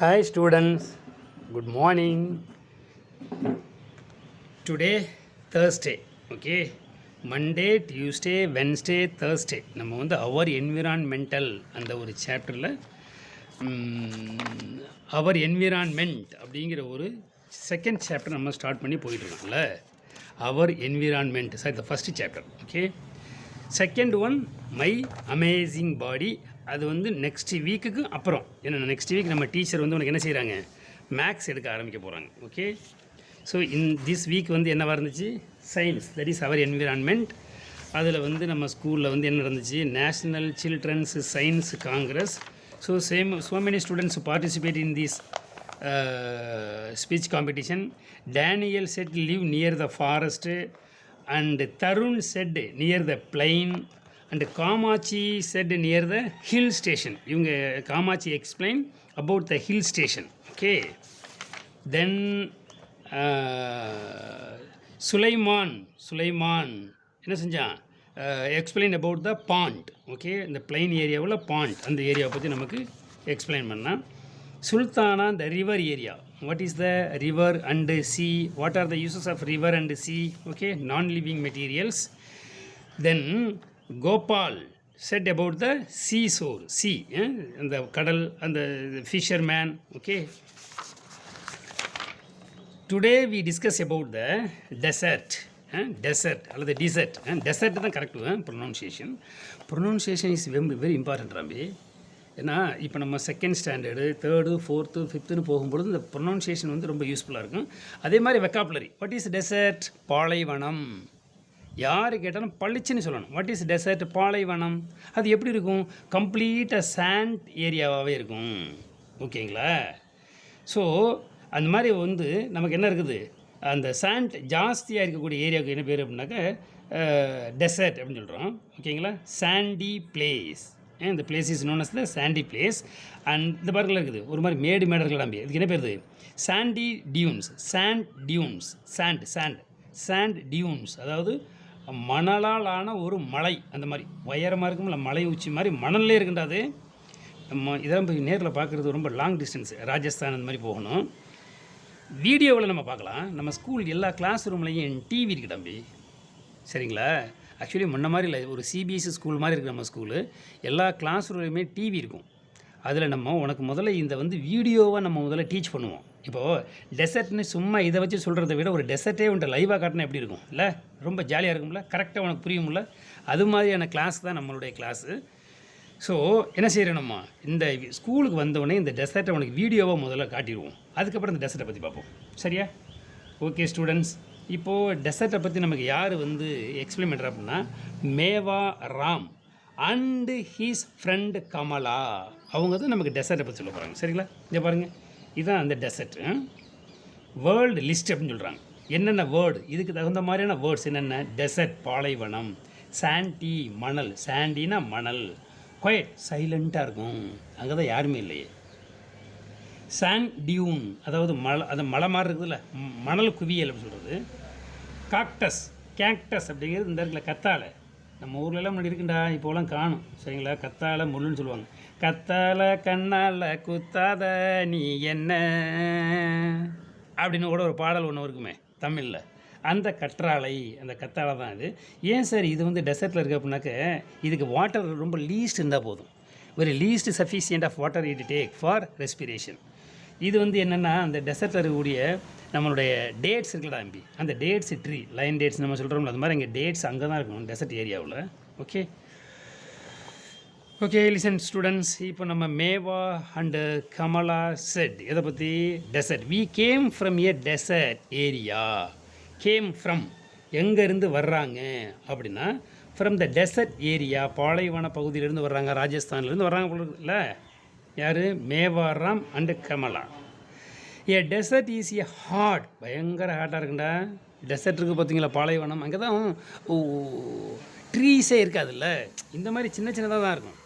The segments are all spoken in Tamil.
Hi students, good morning. Today Thursday, okay? Monday, Tuesday, Wednesday, Thursday. நம்ம வந்து அவர் என்விரான்மெண்டல் அந்த ஒரு சாப்டரில் அவர் என்விரான்மெண்ட் அப்படிங்கிற ஒரு செகண்ட் சாப்டர் நம்ம ஸ்டார்ட் பண்ணி போயிட்டுருக்கோம்ல. அவர் என்விரான்மெண்ட் சார் இந்த first chapter, okay. Second one my amazing body. அது வந்து நெக்ஸ்ட் வீக்குக்கு அப்புறம் ஏன்னா நெக்ஸ்ட் வீக் நம்ம டீச்சர் வந்து உனக்கு என்ன செய்கிறாங்க, மேக்ஸ் எடுக்க ஆரம்பிக்க போகிறாங்க, ஓகே. ஸோ திஸ் வீக் வந்து என்னவாக இருந்துச்சு, science, that is our environment. அதில் வந்து நம்ம ஸ்கூலில் வந்து என்ன நடந்துச்சு, national children's science congress. So many students participate in this speech competition. Daniel said live near the forest and Tarun said near the plain and Kamachi said near the hill station. இவங்க Kamakshi explain about the hill station, okay. Then Sulaiman என்ன செஞ்சான், explain about the pond, okay. இந்த plain ஏரியாவில் pond, அந்த ஏரியாவை பற்றி நமக்கு explain பண்ணால். Sultana, the river area. What is the river and sea? What are the uses of river and sea? Okay, non-living materials. Then Gopal said about the seashore, sea, and the kadal and the fisherman. Okay. Today we discuss about the desert. Desert or the desert. Desert is the correct pronunciation. Pronunciation is very important, Rambi. ஏன்னா இப்போ நம்ம செகண்ட் ஸ்டாண்டர்டு, தேர்டு, ஃபோர்த்து, ஃபிஃப்த்துன்னு போகும்பொழுது இந்த ப்ரொனவுன்சியேஷன் வந்து ரொம்ப யூஸ்ஃபுல்லாக இருக்கும். அதே மாதிரி வெக்காபுலரி, வாட் இஸ் டெசர்ட், பாலைவனம். யார் கேட்டாலும் பளிச்சுன்னு சொல்லணும். வாட் இஸ் டெசர்ட், பாலைவனம். அது எப்படி இருக்கும், கம்ப்ளீட்டாக சாண்ட் ஏரியாவாகவே இருக்கும், ஓகேங்களா. ஸோ அந்த மாதிரி வந்து நமக்கு என்ன இருக்குது, அந்த சாண்ட் ஜாஸ்தியாக இருக்கக்கூடிய ஏரியாவுக்கு என்ன பேர் அப்படின்னாக்கா டெசர்ட் அப்படின்னு சொல்கிறோம், ஓகேங்களா. சாண்டி பிளேஸ், இந்த place is known as the sandy place. And இந்த பார்க்கில் இருக்குது ஒரு மாதிரி மேடர்கள் நம்பி, இதுக்கு என்ன பேருது, சாண்டி டியூன்ஸ். சாண்ட் டியூன்ஸ் அதாவது மணலால் ஆன ஒரு மலை, அந்த மாதிரி உயரமாக இருக்கும்ல, மலை உச்சி மாதிரி மணல்லே இருக்குண்டாது. நம்ம இதெல்லாம் போய் நேரில் பார்க்குறது ரொம்ப லாங் டிஸ்டன்ஸ், ராஜஸ்தான் அந்த மாதிரி போகணும். வீடியோவில் நம்ம பார்க்கலாம். நம்ம ஸ்கூல் எல்லா கிளாஸ் ரூம்லையும் டிவி இருக்குது தம்பி, சரிங்களா. ஆக்சுவலி முன்ன மாதிரி இல்லை, ஒரு சிபிஎஸ்சி ஸ்கூல் மாதிரி இருக்குது நம்ம ஸ்கூலு. எல்லா கிளாஸ் ரூம்லையுமே டிவி இருக்கும். அதில் நம்ம உனக்கு முதல்ல இந்த வந்து வீடியோவை நம்ம முதல்ல டீச் பண்ணுவோம். இப்போது டெசர்ட்னு சும்மா இதை வச்சு சொல்கிறத விட ஒரு டெசர்ட்டே உன்ட்ட லைவாக காட்டினா எப்படி இருக்கும் இல்லை, ரொம்ப ஜாலியாக இருக்கும்ல, கரெக்டாக உனக்கு புரியும்ல. அது மாதிரியான கிளாஸ் தான் நம்மளுடைய கிளாஸு. ஸோ என்ன செய்கிறோம், நம்ம இந்த ஸ்கூலுக்கு வந்தோடனே இந்த டெசர்ட்டை உனக்கு வீடியோவை முதல்ல காட்டிடுவோம். அதுக்கப்புறம் இந்த டெசர்ட்டை பற்றி பார்ப்போம், சரியா. ஓகே ஸ்டூடெண்ட்ஸ், இப்போது டெசர்ட்டை பற்றி நமக்கு யார் வந்து எக்ஸ்பிளைன் பண்ணுறா அப்படின்னா Mewa Ram and his friend Kamala. அவங்க தான் நமக்கு டெசர்ட்டை பற்றி சொல்ல போகிறாங்க, சரிங்களா. இங்கே பாருங்கள், இதுதான் அந்த டெசர்ட். வேர்ல்டு லிஸ்ட் அப்படின்னு சொல்கிறாங்க. என்னென்ன வேர்டு, இதுக்கு தகுந்த மாதிரியான வேர்ட்ஸ் என்னென்ன, டெசர்ட் பாலைவனம், சாண்டி மணல், சாண்டினா மணல், குவைட் சைலண்ட்டாக இருக்கும், அங்கே தான் யாருமே இல்லையே. சாண்ட் டியூன் அதாவது மலை, அந்த மலை மாதிரி இருக்குதுல்ல, மணல் குவியல் அப்படின்னு சொல்கிறது. கேக்டஸ் அப்படிங்கிறது இந்த இடத்துல கத்தாழை. நம்ம ஊர்லெல்லாம் முன்னாடி இருக்குண்டா, இப்போலாம் காணும், சரிங்களா. கத்தாழை முள்ளுன்னு சொல்லுவாங்க. கத்தாழை கண்ணால் குத்தாத நீ என்ன அப்படின்னு கூட ஒரு பாடல் ஒன்று இருக்குமே தமிழில். அந்த கற்றாழை, அந்த கத்தாழை தான் இது. ஏன் சார் இது வந்து டெசர்ட்டில் இருக்குது அப்படின்னாக்க, இதுக்கு வாட்டர் ரொம்ப லீஸ்ட் இருந்தால் போதும். Very least sufficient of water it take for respiration. இது வந்து என்னென்னா அந்த டெசர்ட்டில் இருக்கக்கூடிய நம்மளுடைய டேட்ஸ் இருக்குல்ல தம்பி, அந்த டேட்ஸ் ட்ரீ, லைன் டேட்ஸ் நம்ம சொல்கிறோம்ல, அது மாதிரி இங்கே டேட்ஸ் அங்கே தான் இருக்கணும் டெசர்ட் ஏரியாவில், ஓகே. ஓகே லிசன் ஸ்டூடெண்ட்ஸ், இப்போ நம்ம மேவா அண்டு கமலா செட் எதை பற்றி, desert. We came from a desert area. Came from எங்கேருந்து வர்றாங்க அப்படின்னா, ஃப்ரம் த டெசர்ட் ஏரியா, பாலைவன பகுதியிலேருந்து வர்றாங்க, ராஜஸ்தான்லேருந்து வர்றாங்க போல இருக்குல்ல. யார், Mewaram and Kamala. A desert is a hot, பயங்கர ஹாட்டாக இருக்குண்டா டெசர்ட் இருக்குது பார்த்தீங்களா, பாலைவனம். அங்கே தான் ட்ரீஸே இருக்காதுல்ல, இந்த மாதிரி சின்ன சின்னதாக தான் இருக்கும்.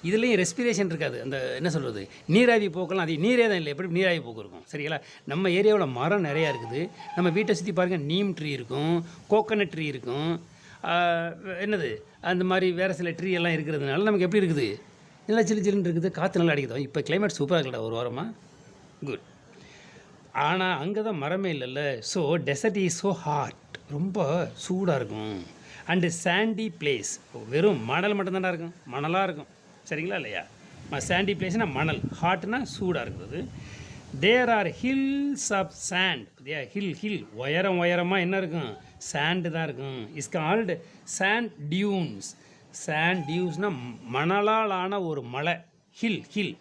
இதுலேயும் ரெஸ்பிரேஷன் இருக்காது, அந்த என்ன சொல்கிறது, நீராவி போக்கெல்லாம் அது நீரே தான் இல்லை, எப்படி நீராவி போக்கு இருக்கும், சரிங்களா. நம்ம ஏரியாவில் மரம் நிறையா இருக்குது. நம்ம வீட்டை சுற்றி பாருங்கள், நீம் ட்ரீ இருக்கும், கோகனட் ட்ரீ இருக்கும், என்னது அந்த மாதிரி வேறு சில ட்ரீ எல்லாம் இருக்கிறதுனால நமக்கு எப்படி இருக்குது, நல்லா சில்லு சில்லுன்னு இருக்குது, காற்று நல்லா அடிக்குதோ. இப்போ கிளைமேட் சூப்பராக இருக்குல்ல ஒரு வாரமாக. குட். ஆனால் அங்கே தான் மரமே இல்லைல்ல. So desert is so hot, ரொம்ப சூடாக இருக்கும். அண்டு சாண்டி பிளேஸ், வெறும் மணல் மட்டும்தானே இருக்கும், மணலாக இருக்கும். சரிங்களா இல்லையா? சாண்டி பிளேஸ்னால் மணல், ஹாட்னா சூடாக இருக்குது. There are hills of sand. Hill உயரமாக என்ன இருக்கும், சாண்டு தான் இருக்கும். Is called sand dunes. Sand டியூன்ஸ்னால் மணலால் ஆன ஒரு மலை, ஹில்.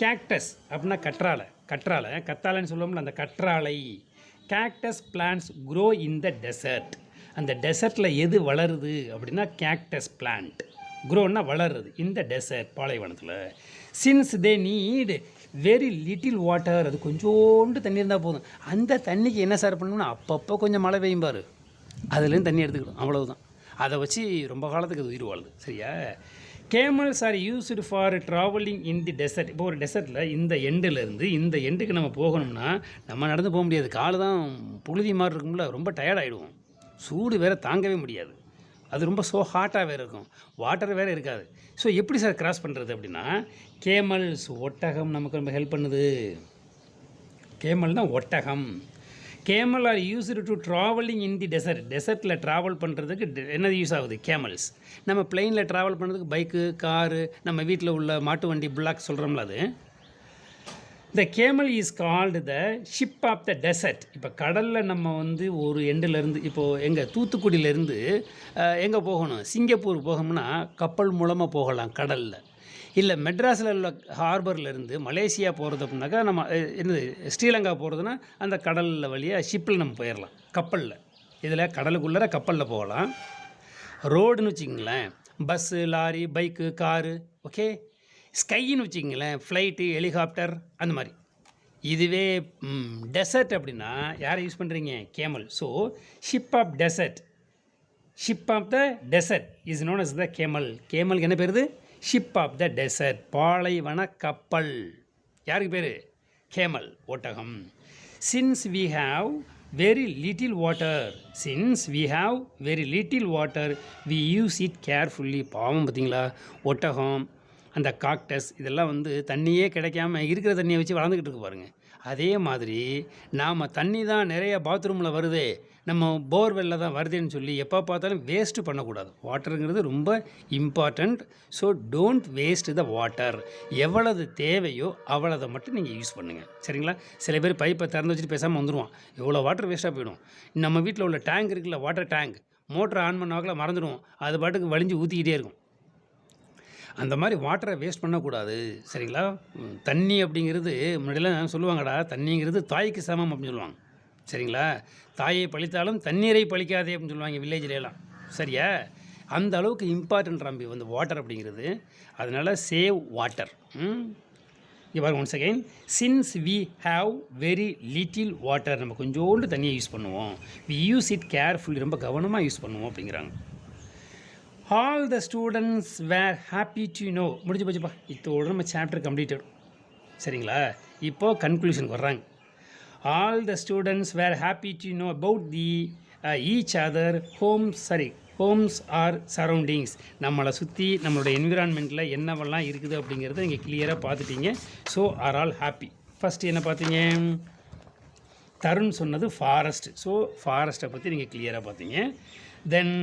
கேக்டஸ் அப்படின்னா கற்றாழைன்னு சொல்லுவோம்ல, அந்த கற்றாழை. Cactus plants grow in the dessert. அந்த டெசர்ட்டில் எது வளருது அப்படின்னா கேக்டஸ் பிளான்ட். க்ரோன்னா வளருது இந்த டெசர்ட், பாலைவனத்தில். Since they need very little water, அது கொஞ்சோண்டு தண்ணி இருந்தால் போதும். அந்த தண்ணிக்கு என்ன சார் பண்ணணும்னா அப்பப்போ கொஞ்சம் மழை பெய்யும் பாரு, அதுலேருந்து தண்ணி எடுத்துக்கணும், அவ்வளவுதான். அதை வச்சு ரொம்ப காலத்துக்கு அது உயிர் வாழுது. சரியா? Camels are used for travelling in the desert. இப்போ ஒரு டெசர்ட்டில் இந்த எண்டுலேருந்து இந்த எண்டுக்கு நம்ம போகணும்னா நம்ம நடந்து போக முடியாது, கால் தான் புழுதி மாதிரி இருக்கும்ல, ரொம்ப டயர்ட் ஆகிடுவோம். சூடு வேறு தாங்கவே முடியாது, அது ரொம்ப ஹாட்டாக வேறு இருக்கும், வாட்டர் வேறு இருக்காது. ஸோ எப்படி சார் கிராஸ் பண்ணுறது அப்படின்னா, கேமல்ஸ், ஒட்டகம் நமக்கு ரொம்ப ஹெல்ப் பண்ணுது. கேமல்னா ஒட்டகம். Camel are used to travelling in the டெசர்ட்டில் ட்ராவல் பண்ணுறதுக்கு என்ன யூஸ் ஆகுது, கேமல்ஸ். நம்ம பிளெயினில் ட்ராவல் பண்ணுறதுக்கு பைக்கு, காரு, நம்ம வீட்டில் உள்ள மாட்டு வண்டி, புல்லாக் சொல்கிறோம்ல, அது. The camel is called the ship of the desert. இப்போ கடலில் நம்ம வந்து ஒரு எண்டுலேருந்து, இப்போது எங்கள் தூத்துக்குடியிலேருந்து எங்கே போகணும், சிங்கப்பூர் போகணும்னா கப்பல் மூலமாக போகலாம் கடலில். இல்லை மெட்ராஸில் உள்ள ஹார்பர்லேருந்து மலேசியா போகிறது அப்படின்னாக்கா, நம்ம என்னது ஸ்ரீலங்கா போகிறதுனா அந்த கடலில் வழியாக ஷிப்பில் நம்ம போயிடலாம், கப்பலில். இதில் கடலுக்குள்ளே கப்பலில் போகலாம். ரோடுன்னு வச்சுக்கிங்களேன், bus, lorry, bike, car. Okay. ஸ்கைன்னு வச்சுக்கிங்களேன், ஃப்ளைட்டு, ஹெலிகாப்டர், அந்த மாதிரி. இதுவே டெசர்ட் அப்படின்னா யாரை யூஸ் பண்ணுறீங்க, camel. So ship of desert, ship of the desert is known as the camel. கேமலுக்கு என்ன பேருது, ஷிப் ஆஃப் த டெசர்ட், பாலைவன கப்பல். யாருக்கு பேர், கேமல், ஒட்டகம். Since we have very little water we use it carefully. பாவம் பார்த்தீங்களா, ஒட்டகம், அந்த காக்டஸ், இதெல்லாம் வந்து தண்ணியே கிடைக்காம இருக்கிற தண்ணியை வச்சு வளர்ந்துக்கிட்டு இருக்கு பாருங்கள். அதே மாதிரி நாம் தண்ணி தான் நிறைய பாத்ரூமில் வருதே, நம்ம போர்வெல்லில் தான் வருதுன்னு சொல்லி எப்போ பார்த்தாலும் வேஸ்ட்டு பண்ணக்கூடாது. வாட்டருங்கிறது ரொம்ப important. So don't waste the water. எவ்வளவு தேவையோ அவ்வளோதை மட்டும் நீங்கள் யூஸ் பண்ணுங்கள். சரிங்களா? சில பேர் பைப்பை திறந்து வச்சுட்டு பேசாமல் வந்துடுவான், எவ்வளோ வாட்டர் வேஸ்ட்டாக போயிடும். நம்ம வீட்டில் உள்ள டேங்க் இருக்குல்ல, வாட்டர் டேங்க், மோட்டரை ஆன் பண்ணாக்கில் மறந்துடுவோம், அது பாட்டுக்கு வலிஞ்சு ஊற்றிக்கிட்டே இருக்கும். அந்த மாதிரி வாட்டரை வேஸ்ட் பண்ணக்கூடாது. சரிங்களா? தண்ணி அப்படிங்கிறது முன்னாடியெல்லாம் சொல்லுவாங்கடா, தண்ணிங்கிறது தாய்க்கு சமம் அப்படின்னு சொல்லுவாங்க. சரிங்களா? தாயை பழித்தாலும் தண்ணீரை பழிக்காதே அப்படின்னு சொல்லுவாங்க வில்லேஜ்லாம். சரியா? அந்த அளவுக்கு இம்பார்ட்டன்ட் ரம்பி வந்து வாட்டர் அப்படிங்கிறது. அதனால் சேவ் வாட்டர். இங்கே பாருங்க once again, since we have very little water, நம்ம கொஞ்சோண்டு தண்ணியை யூஸ் பண்ணுவோம். வி யூஸ் இட் கேர்ஃபுல்லி, ரொம்ப கவனமாக யூஸ் பண்ணுவோம் அப்படிங்கிறாங்க. All the students were happy to no. முடிஞ்சு போச்சுப்பா, இதோட நம்ம சாப்டர் கம்ப்ளீட்டட். சரிங்களா? இப்போது கன்க்ளூஷனுக்கு வர்றாங்க. All the students were happy to know about the each other homes or surroundings. நம்மளை சுற்றி நம்மளோட என்விரான்மெண்ட்டில் என்னவெல்லாம் இருக்குது அப்படிங்கிறத நீங்கள் கிளியராக பார்த்துட்டீங்க. So are all happy. First என்ன பார்த்தீங்க, தருண் சொன்னது ஃபாரஸ்ட். ஸோ ஃபாரஸ்ட்டை பற்றி நீங்கள் கிளியராக பார்த்தீங்க. Then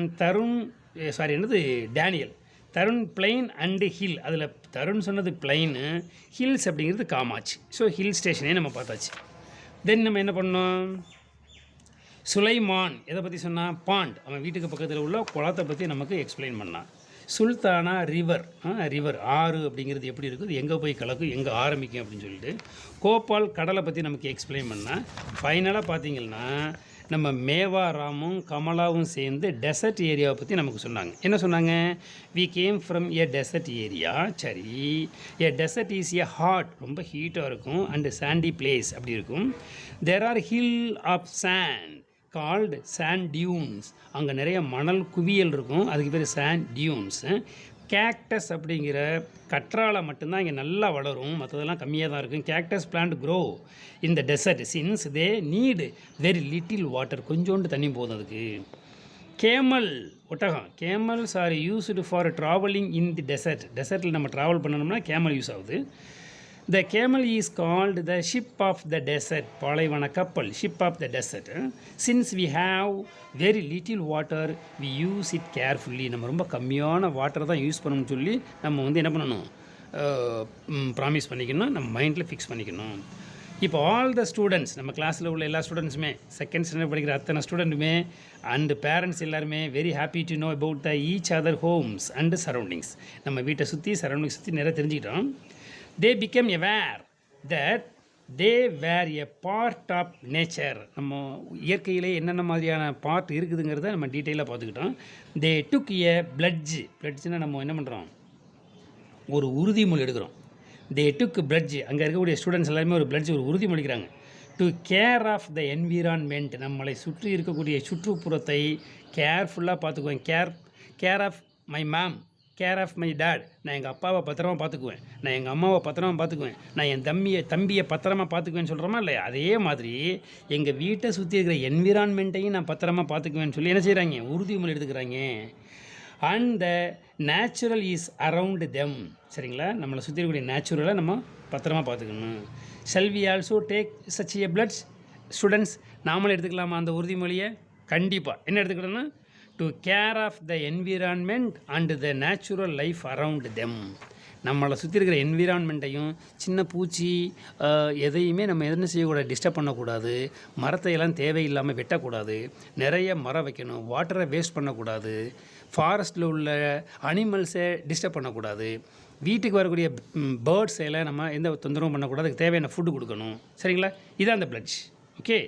Daniel, Tarun plain and hill. அதில் தருண் சொன்னது பிளைனு, ஹில்ஸ் அப்படிங்கிறது காமாச்சு. ஸோ ஹில் ஸ்டேஷனே நம்ம பார்த்தாச்சு. தென் நம்ம என்ன பண்ணோம், சுலைமான் எதை பற்றி சொன்னால், பாண்ட், அவன் வீட்டுக்கு பக்கத்தில் உள்ள குளத்தை பற்றி நமக்கு எக்ஸ்பிளைன் பண்ணான். சுல்தானா ரிவர் ஆறு அப்படிங்கிறது எப்படி இருக்குது, எங்கே போய் கலக்கும், எங்கே ஆரம்பிக்கும் அப்படின்னு சொல்லிட்டு. கோபால் கடலை பற்றி நமக்கு எக்ஸ்பிளைன் பண்ணால். ஃபைனலாக பார்த்தீங்கன்னா நம்ம மேவாராமும் கமலாவும் சேர்ந்து டெசர்ட் ஏரியாவை பற்றி நமக்கு சொன்னாங்க. என்ன சொன்னாங்க, we came from a desert area. சரி, a desert is a hot, ரொம்ப ஹீட்டாக இருக்கும், அண்டு சாண்டி பிளேஸ் அப்படி இருக்கும். There are hill of sand called sand dunes, அங்கே நிறைய மணல் குவியல் இருக்கும், அதுக்கு பேர் சாண்ட் டியூன்ஸ். கேக்டஸ் அப்படிங்கிற கற்றாழை மட்டும்தான் இங்கே நல்லா வளரும், மற்றதெல்லாம் கம்மியாக தான் இருக்கும். கேக்டஸ் பிளான்ட் க்ரோ இந்த desert since they need very little water, கொஞ்சோண்டு தண்ணி போதும் அதுக்கு. கேமல், ஒட்டகம், camels are used for travelling in the desert. டெசர்ட்டில் நம்ம ட்ராவல் பண்ணணும்னா கேமல் யூஸ் ஆகுது. The camel is called the ship of the desert. பாலைவன கப்பல், ship of the desert. Since we have very little water, we use it carefully. நம்ம ரொம்ப கம்மியான வாட்டர் தான் யூஸ் பண்ணணும்னு சொல்லி நம்ம வந்து என்ன பண்ணணும், ப்ராமிஸ் பண்ணிக்கணும், நம்ம மைண்டில் ஃபிக்ஸ் பண்ணிக்கணும். இப்போ ஆல் த ஸ்டூடெண்ட்ஸ், நம்ம கிளாஸில் உள்ள எல்லா ஸ்டூடெண்ட்ஸுமே, செகண்ட் ஸ்டாண்டர்ட் படிக்கிற அத்தனை ஸ்டூடெண்ட்டுமே அண்டு பேரண்ட்ஸ் எல்லாருமே very happy to know about the each other homes and surroundings. நம்ம வீட்டை சுற்றி சரௌண்டிங்ஸ் சுற்றி நிறைய தெரிஞ்சுக்கிட்டோம். They become aware that they were a part of nature. நம்ம இயற்கையிலே என்னென்ன மாதிரியான பார்ட் இருக்குதுங்கிறத நம்ம டீட்டெயிலாக பார்த்துக்கிட்டோம். தே டுக் ஏ பிளட்ஜ்னால் நம்ம என்ன பண்ணுறோம், ஒரு உறுதிமொழி எடுக்கிறோம். தே டுக் பிளட்ஜ், அங்கே இருக்கக்கூடிய ஸ்டூடெண்ட்ஸ் எல்லாருமே ஒரு பிளட்ஜ், ஒரு உறுதிமொழிக்கிறாங்க. To care of the environment, நம்மளை சுற்றி இருக்கக்கூடிய சுற்றுப்புறத்தை கேர்ஃபுல்லாக பார்த்துக்குவேன். Care of my mom, care of my dad, நான் எங்கள் அப்பாவை பத்திரமா பார்த்துக்குவேன், நான் எங்கள் அம்மாவை பத்திரமா பார்த்துக்குவேன், நான் என் தம்பியை பத்திரமா பார்த்துக்குவேன்னு சொல்கிறோமா இல்லையா, அதே மாதிரி எங்கள் வீட்டை சுற்றி இருக்கிற என்விரான்மெண்ட்டையும் நான் பத்திரமா பார்த்துக்குவேன்னு சொல்லி என்ன செய்கிறாங்க, உறுதிமொழி எடுத்துக்கிறாங்க. And the natural is around them, சரிங்களா, நம்மளை சுற்றி இருக்கக்கூடிய நேச்சுரலை நம்ம பத்திரமா பார்த்துக்கணும். Shall we also take such a pledge? Students, நாமளும் எடுத்துக்கலாமா அந்த உறுதிமொழியை? கண்டிப்பாக. என்ன எடுத்துக்கிட்டோன்னா, to care of the environment and the natural life around them. நம்மளை சுற்றி இருக்கிற என்விரான்மெண்ட்டையும், சின்ன பூச்சி எதையுமே நம்ம என்ன செய்யக்கூடாது, டிஸ்டர்ப் பண்ணக்கூடாது. மரத்தையெல்லாம் தேவையில்லாமல் வெட்டக்கூடாது. நிறைய மரம் வைக்கணும். வாட்டரை வேஸ்ட் பண்ணக்கூடாது. ஃபாரஸ்ட்டில் உள்ள அனிமல்ஸை டிஸ்டர்ப் பண்ணக்கூடாது. வீட்டுக்கு வரக்கூடிய பேர்ட்ஸ் எல்லாம் நம்ம எந்த தொந்தரவும் பண்ணக்கூடாது. அதுக்கு தேவையான ஃபுட்டு கொடுக்கணும். சரிங்களா, இதான் அந்த pledge. Okay.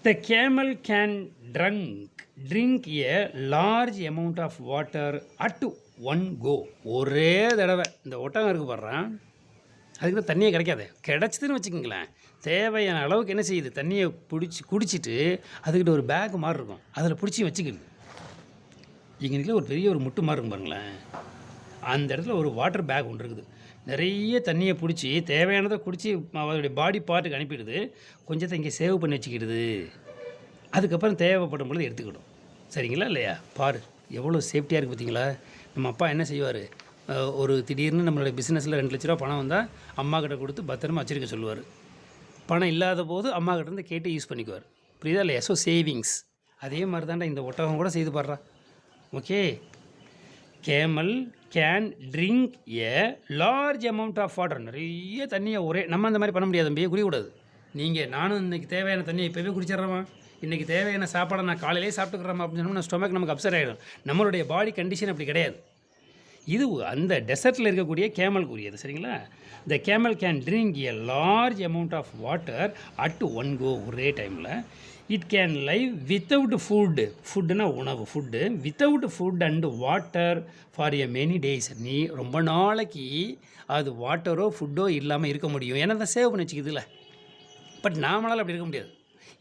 The camel can drink a large amount of water at one go. ஒரே தடவை இந்த ஒட்டகம் இருக்குது பாடுறான், அதுக்கு தான் தண்ணியே கிடைக்காது. கிடச்சிதுன்னு வச்சுக்கோங்களேன், தேவையான அளவுக்கு என்ன செய்யுது, தண்ணியை குடிச்சிட்டு அதுக்கிட்ட ஒரு பேக் மாதிரி இருக்கும், அதில் பிடிச்சி வச்சுக்கிது. எங்கள் ஒரு பெரிய ஒரு முட்டு மாதிரி இருக்கும் பாருங்களேன், அந்த இடத்துல ஒரு வாட்டர் பேக் ஒன்று இருக்குது. நிறைய தண்ணியை பிடிச்சி தேவையானதை குடித்து அதோடைய பாடி பார்ட்டுக்கு அனுப்பிடுது. கொஞ்சத்தை இங்கே சேவ் பண்ணி வச்சுக்கிடுது. அதுக்கப்புறம் தேவைப்படும் பொழுது எடுத்துக்கிடும். சரிங்களா இல்லையா? பாரு எவ்வளோ சேஃப்டியாக இருக்குது பார்த்தீங்களா. நம்ம அப்பா என்ன செய்வார், ஒரு திடீர்னு நம்மளுடைய பிஸ்னஸில் 2 லட்ச ரூபா பணம் வந்தால் அம்மா கிட்ட கொடுத்து பத்திரமா வச்சுருக்க சொல்லுவார். பணம் இல்லாத போது அம்மா கிட்டேருந்து கேட்டு யூஸ் பண்ணிக்குவார். புரியுதா இல்லையா? So savings. அதே மாதிரி தாண்டா இந்த ஒட்டகம் கூட செய்து பாடுறா. Okay. Camel can drink a large amount of water. நிறைய தண்ணியை நம்ம அந்த மாதிரி பண்ண முடியாது, தம்பியே குடிக்கூடாது. நானும் இன்றைக்கி தேவையான தண்ணியை இப்போவே குடிச்சிட்றேம்மா, இன்றைக்கி தேவையான சாப்பாடை நான் காலையிலே சாப்பிட்டுக்கிறேன் அப்படின்னு சொன்னோம்னா ஸ்டொமக் நமக்கு அப்செட் ஆகிடும். நம்மளுடைய பாடி கண்டிஷன் அப்படி கிடையாது. இது அந்த டெசர்ட்டில் இருக்கக்கூடிய கேமலுக்குரியது. சரிங்களா. The camel can drink a large amount of water at one go, ஒரே டைமில். இட் கேன் லைவ் வித்தவுட் ஃபுட்டுனா உணவு, food without food and water for a many days. நீ ரொம்ப நாளைக்கு அது வாட்டரோ ஃபுட்டோ இல்லாமல் இருக்க முடியும், ஏன்னா அதை சேவ் பண்ணி வச்சுக்குதுல. பட் நாமளால் அப்படி இருக்க முடியாது.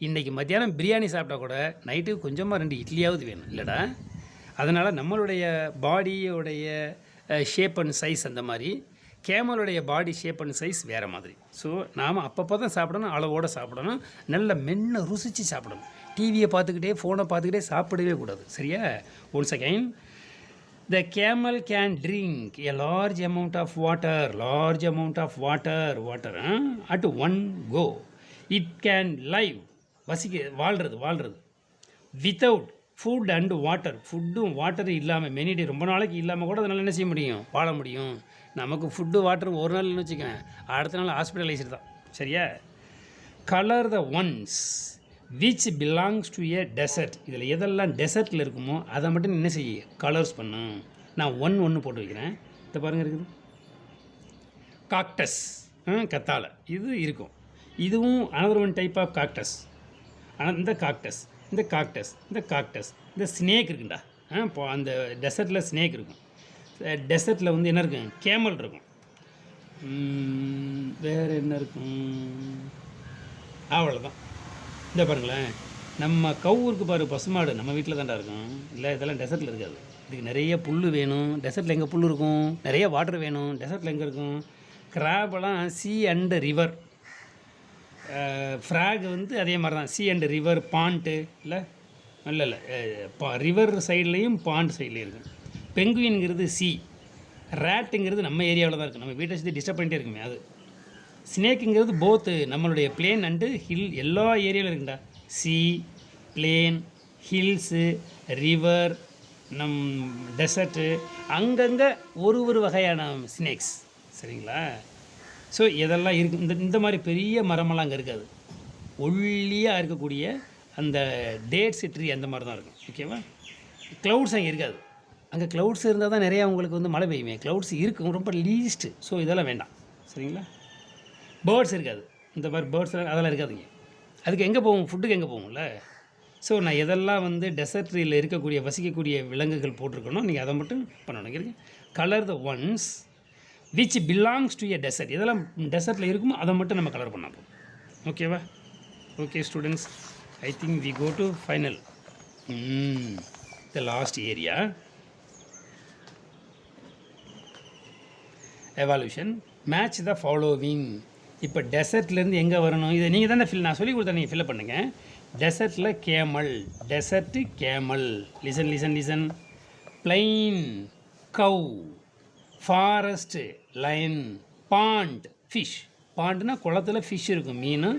இன்றைக்கி மத்தியானம் பிரியாணி சாப்பிட்டா கூட நைட்டுக்கு கொஞ்சமாக 2 இட்லியாவது வேணும் இல்லைடா. அதனால் நம்மளுடைய பாடியோடைய ஷேப் அண்ட் சைஸ் அந்த மாதிரி, கேமலுடைய பாடி ஷேப் அண்ட் சைஸ் வேறு மாதிரி. ஸோ நாம் அப்பப்போ தான் சாப்பிடணும், அளவோடு சாப்பிடணும், நல்ல மென்ன ருசித்து சாப்பிடணும். டிவியை பார்த்துக்கிட்டே ஃபோனை பார்த்துக்கிட்டே சாப்பிடவே கூடாது. சரியா? Once again, the camel can drink a large amount of water at one go. It can live, வாழ்கிறது வித்தவுட் ஃபுட் அண்டு வாட்டர். ஃபுட்டும் வாட்டரும் இல்லாமல் மெனி டே, ரொம்ப நாளைக்கு இல்லாமல் கூட அதனால் என்ன செய்ய முடியும், வாழ முடியும். நமக்கு ஃபுட்டு வாட்டர் ஒரு நாள்னு வச்சுக்கேன், அடுத்த நாள் ஹாஸ்பிட்டலைஸ்டு தான். சரியா? Colour the ones which belongs to a desert. இதில் எதெல்லாம் டெசர்ட்டில் இருக்குமோ அதை மட்டும் என்ன செய்ய, கலர்ஸ் பண்ணும். நான் ஒன்று போட்டு வைக்கிறேன். இதை பாருங்கள் இருக்குது காக்டஸ், கத்தாழை, இது இருக்கும். இதுவும் another one type of cactus. ஆனால் இந்த காக்டஸ் இந்த ஸ்னேக் இருக்குண்டா. இப்போ அந்த டெசர்ட்டில் ஸ்னேக் இருக்கும். டெசர்ட்டில் வந்து என்ன இருக்கும், கேமல் இருக்கும். வேறு என்ன இருக்கும், அவ்வளோதான். இந்த பாருங்களேன், நம்ம கவு இருக்குது பாரு, பசுமாடு நம்ம வீட்டில் தான்டா இருக்கும். இல்லை, இதெல்லாம் டெசர்ட்டில் இருக்காது. இதுக்கு நிறைய புல் வேணும். டெசர்ட்டில் எங்கே புல் இருக்கும், நிறைய வாட்டர் வேணும். டெசர்ட்டில் எங்கே இருக்கும், கிராபெல்லாம் சி அண்டு ரிவர். ஃப்ராக் வந்து அதே மாதிரி தான், சி அண்டு ரிவர், பாண்ட்டு இல்லை ரிவர் சைட்லேயும் பாண்ட் சைட்லேயும் இருக்கும். பெங்குவின்ங்கிறது சி, ரேட்டுங்கிறது நம்ம ஏரியாவில் தான் இருக்குது, நம்ம வீட்டை சுற்றி டிஸ்டர்ப் பண்ணிட்டே இருக்குமே அது. ஸ்னேக்குங்கிறது போத்து நம்மளுடைய பிளேன் அண்டு ஹில் எல்லா ஏரியாவிலும் இருக்குண்டா. சி, பிளேன், ஹில்ஸு, ரிவர், நம் டெசர்ட்டு, அங்கங்கே ஒரு வகையான ஸ்னேக்ஸ். சரிங்களா? ஸோ இதெல்லாம் இருக்குது. இந்த மாதிரி பெரிய மரமெல்லாம் அங்கே இருக்காது. ஒல்லியாக இருக்கக்கூடிய அந்த டேட்ஸ் ட்ரீ அந்த மாதிரி தான் இருக்கும். ஓகேவா? க்ளவுட்ஸ் அங்கே இருக்காது. அங்கே க்ளவுட்ஸ் இருந்தால் தான் நிறையா உங்களுக்கு வந்து மழை பெய்யுமே. க்ளவுட்ஸ் இருக்கும், ரொம்ப லீஸ்ட்டு. ஸோ இதெல்லாம் வேண்டாம். சரிங்களா? பேர்ட்ஸ் இருக்காது. இந்த மாதிரி பேர்ட்ஸ் அதெல்லாம் இருக்காதுங்க. அதுக்கு எங்கே போகும்? ஃபுட்டுக்கு எங்கே போகும்ல. ஸோ நான் எதெல்லாம் வந்து டெசர்ட் ட்ரீயில் இருக்கக்கூடிய வசிக்கக்கூடிய விலங்குகள் போட்டிருக்கணும், நீங்கள் அதை மட்டும் பண்ணணும். Colour the ones which belongs to a desert. இதெல்லாம் டெசர்ட்டில் இருக்குமோ அதை மட்டும் நம்ம கலர் பண்ண போகும். ஓகேவா? Okay students, I think we go to final. The last area. Evaluation. Match the following. இப்போ டெசர்ட்லேருந்து எங்கே வரணும்? இதை நீங்கள் தானே நான் சொல்லி கொடுத்தா நீங்கள் ஃபில்அப் பண்ணுங்கள். டெசர்ட்டில் camel, desert camel. Listen. Plain, cow. Forest, lion. Pond, fish. பாண்டுனா குளத்தில் ஃபிஷ் இருக்கும், மீன்.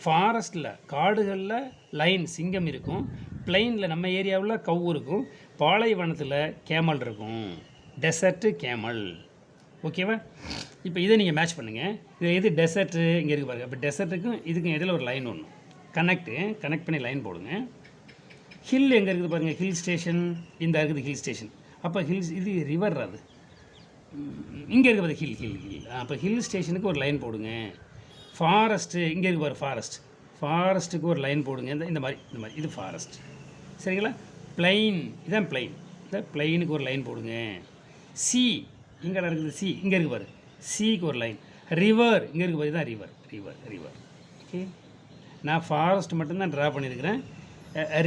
ஃபாரஸ்ட்டில் காடுகளில் லைன், சிங்கம் இருக்கும். பிளைனில் நம்ம ஏரியாவில் கவ் இருக்கும். பாலைவனத்தில் கேமல் இருக்கும். Dessert, camel. ஓகேவா? இப்போ இதை நீங்கள் மேட்ச் பண்ணுங்கள். இது எது டெசர்ட்டு இங்கே இருக்குது பாருங்கள். இப்போ டெசர்ட்டுக்கும் இதுக்கும் இடையில் ஒரு லைன் ஒன்று கனெக்ட் பண்ணி லைன் போடுங்க. ஹில் எங்கே இருக்குது பாருங்கள். ஹில் ஸ்டேஷன் இந்த இருக்குது ஹில் ஸ்டேஷன். அப்போ ஹில்ஸ் இது ரிவர், அது இங்கே இருக்குது பாரு. ஹில். அப்போ ஹில் ஸ்டேஷனுக்கு ஒரு லைன் போடுங்க. ஃபாரஸ்ட்டு இங்கே இருக்கு பாரு. ஃபாரஸ்ட்டுக்கு ஒரு லைன் போடுங்க. இந்த மாதிரி இது ஃபாரஸ்ட். சரிங்களா? பிளைன், இதான் பிளைன். இந்த பிளைனுக்கு ஒரு லைன் போடுங்க. சி இங்கே இருக்குது. சி இங்கே இருக்குது பாரு. சிக்கு ஒரு லைன். ரிவர் இங்கே இருக்குது பாரு. இதுதான் ரிவர். ஓகே, நான் ஃபாரஸ்ட் மட்டும்தான் ட்ரா பண்ணியிருக்கிறேன்.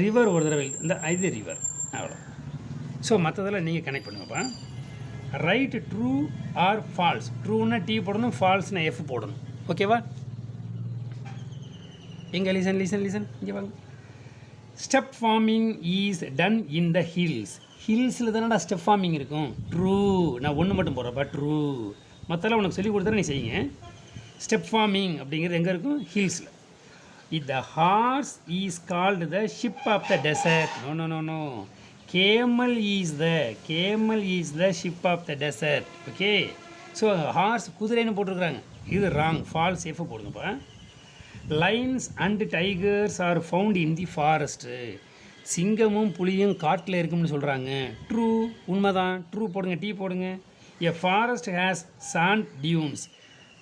ரிவர் ஒரு தடவை இது ரிவர், அவ்வளோ. ஸோ மற்றதெல்லாம் நீங்கள் கனெக்ட் பண்ணுங்கப்பா. Right true or false. ட்ரூன்னா டி போடணும், ஃபால்ஸ்னா எஃப் போடணும். ஓகேவா? எங்கே லிசன் இங்கே வாங்க. Step farming is done in the hills. ஹில்ஸில் தானடா ஸ்டெப் ஃபார்மிங் இருக்கும். ட்ரூ. நான் ஒன்று மட்டும் போடுறப்பா, ட்ரூ. மற்றெல்லாம் உனக்கு சொல்லி கொடுத்தா நீ செய்யுங்க. ஸ்டெப் ஃபார்மிங் அப்படிங்கிறது எங்கே இருக்கும்? ஹில்ஸில். The horse is called the ship of the desert. No. Camel is the ship of the desert. Okay, so horse குதிரைன்னு போட்டிருக்கிறாங்க. இது ராங். ஃபால்ஸ் எஃப் போடுங்கப்பா. Lions and tigers are found in the forest. சிங்கமும் புலியும் காட்டில் இருக்கும்னு சொல்கிறாங்க. ட்ரூ, உண்மைதான். ட்ரூ போடுங்க, டீ போடுங்க. A forest has sand dunes.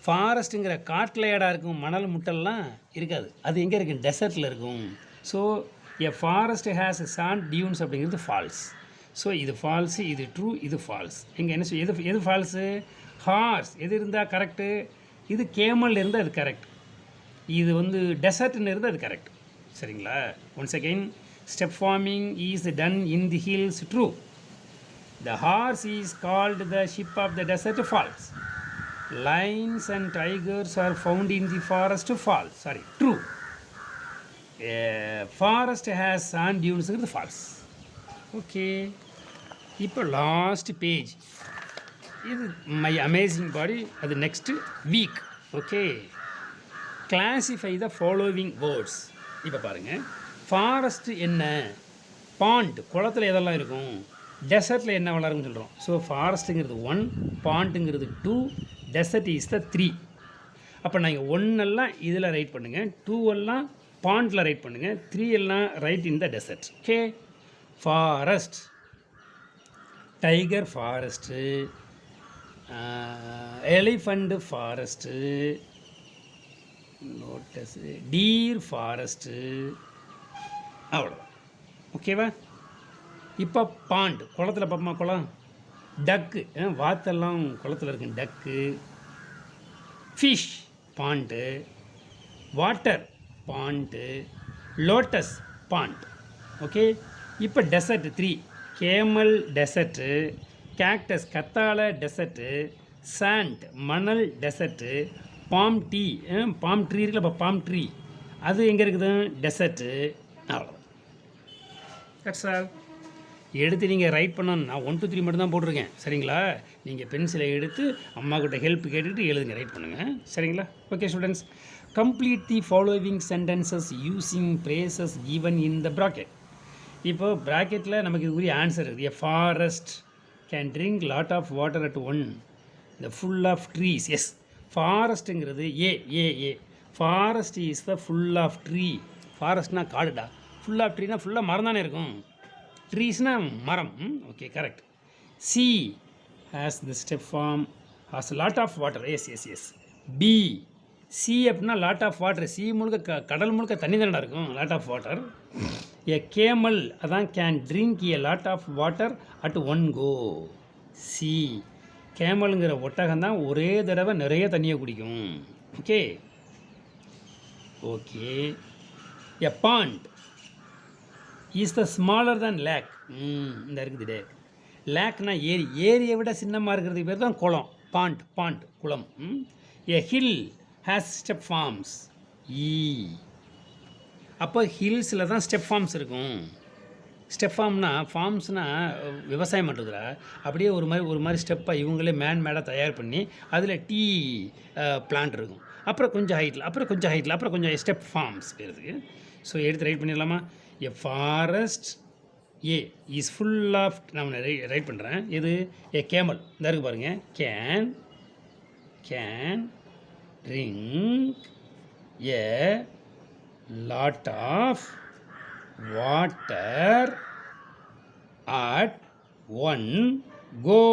ஃபாரஸ்ட்டுங்கிற காட்டில் இடம் இருக்கும், மணல் முட்டெல்லாம் இருக்காது. அது எங்கே இருக்குது? டெசர்ட்டில் இருக்கும். So a forest has sand dunes அப்படிங்கிறது ஃபால்ஸ். ஸோ இது ஃபால்ஸு, இது ட்ரூ, இது ஃபால்ஸ். இங்கே என்ன எது ஃபால்ஸு? ஹார்ஸ் எது இருந்தால் கரெக்டு? இது கேமல் இருந்தால் அது கரெக்ட். இது வந்து டெசர்ட்னு இருந்தால் அது கரெக்ட். சரிங்களா? Once again, step farming is done in the hills. True. The horse is called the ship of the desert. False. Lions and tigers are found in the forest. False. Sorry, true. Forest has sand dunes. False. Okay. இப்போ லாஸ்ட் பேஜ். இது மை அமேசிங் பாடி. அது next week. Okay, classify the following words. இப்போ பாருங்கள். ஃபாரஸ்ட்டு என்ன? பாண்ட், குளத்தில் எதெல்லாம் இருக்கும்? டெசர்ட்டில் என்ன வளரும்னு சொல்கிறோம். ஸோ ஃபாரஸ்ட்டுங்கிறது 1, பாண்ட்டுங்கிறது 2, டெசர்ட் இஸ் த 3. அப்போ நீங்கள் 1 எல்லாம் இதில் ரைட் பண்ணுங்கள், 2 எல்லாம் பாண்டில் ரைட் பண்ணுங்கள், 3 எல்லாம் ரைட் இன் த desert. Okay. Forest, tiger forest, elephant forest, lotus, deer forest, அவ்வளோ. ஓகேவா? இப்போ பாண்ட், குளத்தில் பார்ப்போமா? குளம். டக்கு, வாத்தெல்லாம் குளத்தில் இருக்கு. Duck. Fish, pond. Water, pond. Lotus, pond. Okay. இப்போ டெசர்ட் 3. கேமல் டெசர்ட்டு, கேக்டஸ் கத்தாழை டெசர்ட்டு, சாண்ட் மணல் டெசர்ட்டு, பாம் ட்ரீ இருக்குல்ல. இப்போ பாம் ட்ரீ அது எங்கே இருக்குது? டெசர்ட்டு. அவ்வளோ. That's all. எடுத்து நீங்கள் ரைட் பண்ணணும். நான் 1 2 3 மட்டும் தான் போட்டிருக்கேன். சரிங்களா? நீங்கள் பென்சிலை எடுத்து அம்மாக்கிட்ட ஹெல்ப் கேட்டுக்கிட்டு எழுதுங்க, ரைட் பண்ணுங்கள். சரிங்களா? Okay students, complete the following sentences using phrases given in the bracket. இப்போ ப்ராக்கெட்டில் நமக்கு இதுக்குரிய ஆன்சர் இருக்குது. A forest can drink lot of water at one, the full of trees. Yes, ஃபாரஸ்ட்டுங்கிறது a forest is the full of tree. ஃபாரஸ்ட்னா காடுடா, ஃபுல் ஆஃப் ட்ரீனா ஃபுல்லாக மரம் தானே இருக்கும். ட்ரீஸ்னா மரம். Okay, correct. Sea has the step farm has lot of water. Yes. B, sea அப்படின்னா லாட் ஆஃப் வாட்டர். சி முழுக்க கடல் முழுக்க தண்ணி தானடா இருக்கும், lot of water. A camel அதான் can drink a lot of water at one go. C, கேமலுங்கிற ஒட்டகம் தான் ஒரே தடவை நிறைய தண்ணியை குடிக்கும். Okay. A pond is the smaller than lake. இந்த இருக்குது லேக். லேக்னா ஏரியை விட சின்னமாக இருக்கிறதுக்கு பேர் தான் குளம். பாண்ட் குளம். எ ஹில் ஹேஸ் ஸ்டெப் ஃபார்ம்ஸ். அப்போ ஹில்ஸில் தான் ஸ்டெப் ஃபார்ம்ஸ் இருக்கும். ஸ்டெப் ஃபார்ம்ஸ்னால் விவசாயம் பண்ணுறதுல அப்படியே ஒரு மாதிரி ஸ்டெப்பாக இவங்களே மேடாக தயார் பண்ணி அதில் டீ பிளான்ட் இருக்கும். அப்புறம் கொஞ்சம் ஹைட்டில் அப்புறம் கொஞ்சம் ஸ்டெப் ஃபார்ம்ஸ் பேருக்கு. ஸோ எடுத்து ரைட் பண்ணிடலாமா? A forest A is full of, நான் ரைட் பண்ணுறேன். இது எ கேமல், இந்த இருக்கு பாருங்கள். Can drink a lot of water at one go.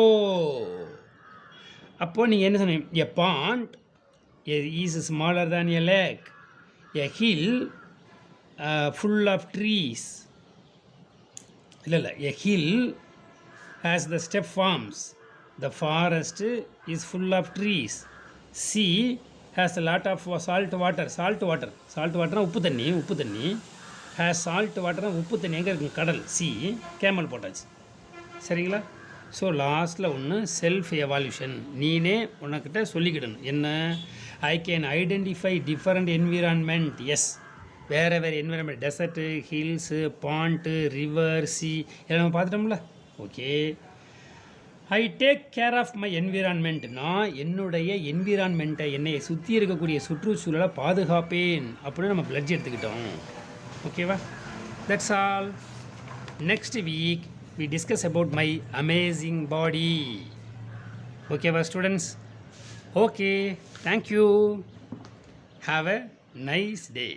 அப்போது நீங்கள் என்ன சொன்னீங்க? A pond is smaller than a lake. A hill full of trees. இல்லை, a hill has the step forms. The forest is full of trees. Sea has a lot of salt water. Salt water உப்பு தண்ணி. has salt water உப்பு தண்ணி எங்கே இருக்கும்? கடல். சி, கேமல் போட்டாச்சு. சரிங்களா? ஸோ லாஸ்ட்டில் ஒன்று செல்ஃப் எவால்யூஷன். நீனே உனக்கிட்ட சொல்லிக்கிடணும். என்ன? I can identify different environment. Yes, வேறு environment, desert, hills, pond, river, sea எல்லாம் நம்ம பார்த்துட்டோம்ல. Okay. I take care of my environment. நான் என்னுடைய என்விரான்மெண்ட்டை, என்னை சுற்றி இருக்கக்கூடிய சுற்றுச்சூழலை பாதுகாப்பேன் அப்படின்னு நம்ம பிளட்ஜ் எடுத்துக்கிட்டோம். ஓகேவா? That's all. Next week we discuss about my amazing body. ஓகேவா students? Okay, thank you. Have a nice day.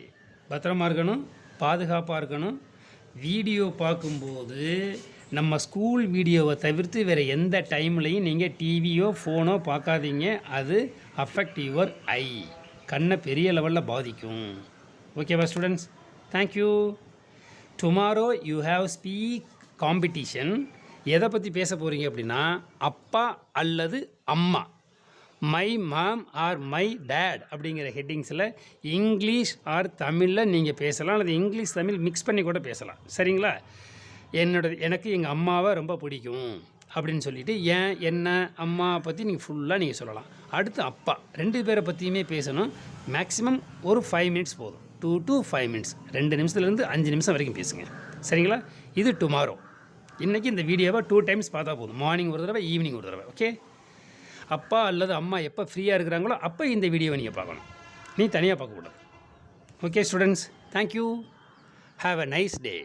பத்திரமா இருக்கணும், பாதுகாப்பாக இருக்கணும். வீடியோ பார்க்கும்போது நம்ம ஸ்கூல் வீடியோவை தவிர்த்து வேறு எந்த டைம்லையும் நீங்கள் டிவியோ ஃபோனோ பார்க்காதீங்க. அது அஃபெக்ட் யுவர் ஐ, கண்ணை பெரிய லெவலில் பாதிக்கும். ஓகேவா students? Thank you. Tomorrow you have speak competition. எதை பற்றி பேச போகிறீங்க அப்படின்னா, அப்பா அல்லது அம்மா, my mom or my dad அப்படிங்கிற ஹெட்டிங்ஸில் இங்கிலீஷ் ஆர் தமிழில் நீங்கள் பேசலாம், அல்லது இங்கிலீஷ் தமிழ் மிக்ஸ் பண்ணி கூட பேசலாம். சரிங்களா? எனக்கு எங்கள் அம்மாவை ரொம்ப பிடிக்கும் அப்படின்னு சொல்லிவிட்டு என்ன அம்மா பற்றி நீங்கள் ஃபுல்லாக சொல்லலாம். அடுத்து அப்பா, 2 பேரை பற்றியுமே பேசணும். மேக்ஸிமம் ஒரு 5 மினிட்ஸ் போதும். 2 to 5 மினிட்ஸ், 2 நிமிஷத்துலேருந்து 5 நிமிஷம் வரைக்கும் பேசுங்க. சரிங்களா? இது டுமாரோ. இன்றைக்கி இந்த வீடியோவை 2 டைம்ஸ் பார்த்தா போதும். மார்னிங் ஒரு தடவை, ஈவினிங் ஒரு தடவை. ஓகே? அப்பா அல்லது அம்மா எப்போ ஃப்ரீயாக இருக்கிறாங்களோ அப்போ இந்த வீடியோவை நீங்கள் பார்க்கணும். நீ தனியாக பார்க்கக்கூடாது. Okay students, thank you. Have a nice day.